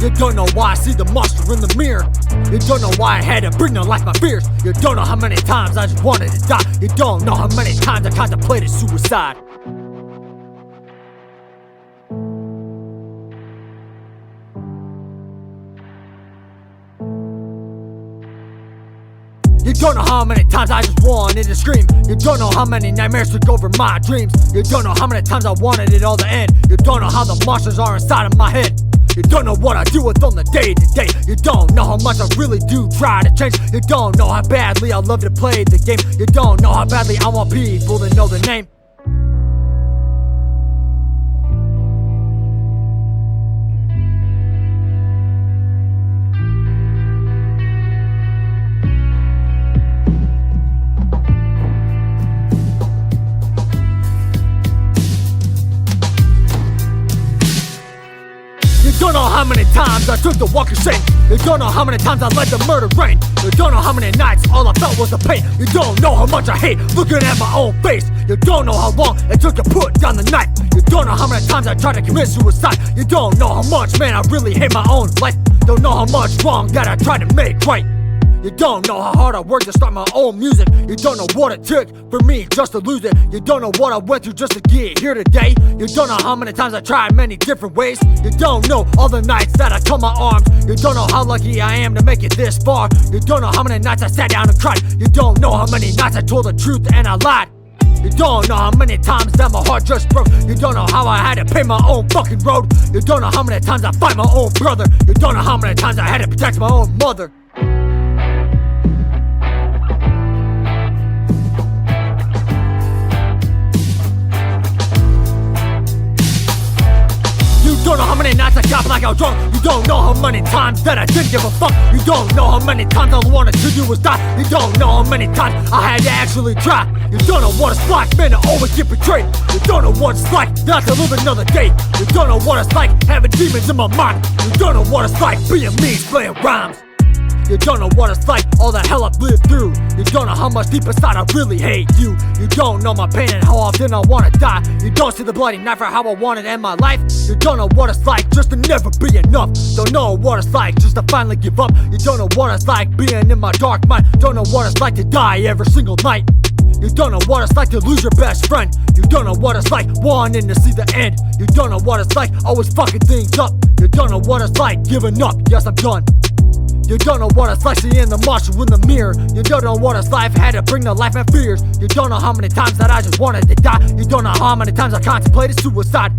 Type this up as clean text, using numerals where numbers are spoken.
You don't know why I see the monster in the mirror. You don't know why I had to bring to life my fears. You don't know how many times I just wanted to die. You don't know how many times I contemplated suicide. You don't know how many times I just wanted to scream. You don't know how many nightmares took over my dreams. You don't know how many times I wanted it all to end. You don't know how the monsters are inside of my head. You don't know what I deal with on the day to day. You don't know how much I really do try to change. You don't know how badly I love to play the game. You don't know how badly I want people to know the name. You don't know how many times I took the walk of shame. You don't know how many times I let the murder rain. You don't know how many nights all I felt was the pain. You don't know how much I hate looking at my own face. You don't know how long it took to put down the knife. You don't know how many times I tried to commit suicide. You don't know how much, man, I really hate my own life. Don't know how much wrong that I tried to make right. You don't know how hard I worked to start my own music. You don't know what it took for me just to lose it. You don't know what I went through just to get here today. You don't know how many times I tried many different ways. You don't know all the nights that I cut my arms. You don't know how lucky I am to make it this far. You don't know how many nights I sat down and cried. You don't know how many nights I told the truth and I lied. You don't know how many times that my heart just broke. You don't know how I had to pay my own fucking road. You don't know how many times I fight my own brother. You don't know how many times I had to protect my own mother. You don't know how many nights I got blackout drunk. You don't know how many times that I didn't give a fuck. You don't know how many times all I wanted to do was die. You don't know how many times I had to actually try. You don't know what it's like, man, to always get betrayed. You don't know what it's like not to live another day. You don't know what it's like having demons in my mind. You don't know what it's like being me, playing rhymes. You don't know what it's like, all the hell I've lived through. You don't know how much deep inside I really hate you. You don't know my pain and how often I wanna die. You don't see the bloody knife or how I wanna end my life. You don't know what it's like just to never be enough. Don't know what it's like just to finally give up. You don't know what it's like being in my dark mind. Don't know what it's like to die every single night. You don't know what it's like to lose your best friend. You don't know what it's like wanting to see the end. You don't know what it's like always fucking things up. You don't know what it's like giving up, yes I'm done. You don't know what it's like seeing the monster in the mirror. You don't know what it's like had to bring to life my fears. You don't know how many times that I just wanted to die. You don't know how many times I contemplated suicide.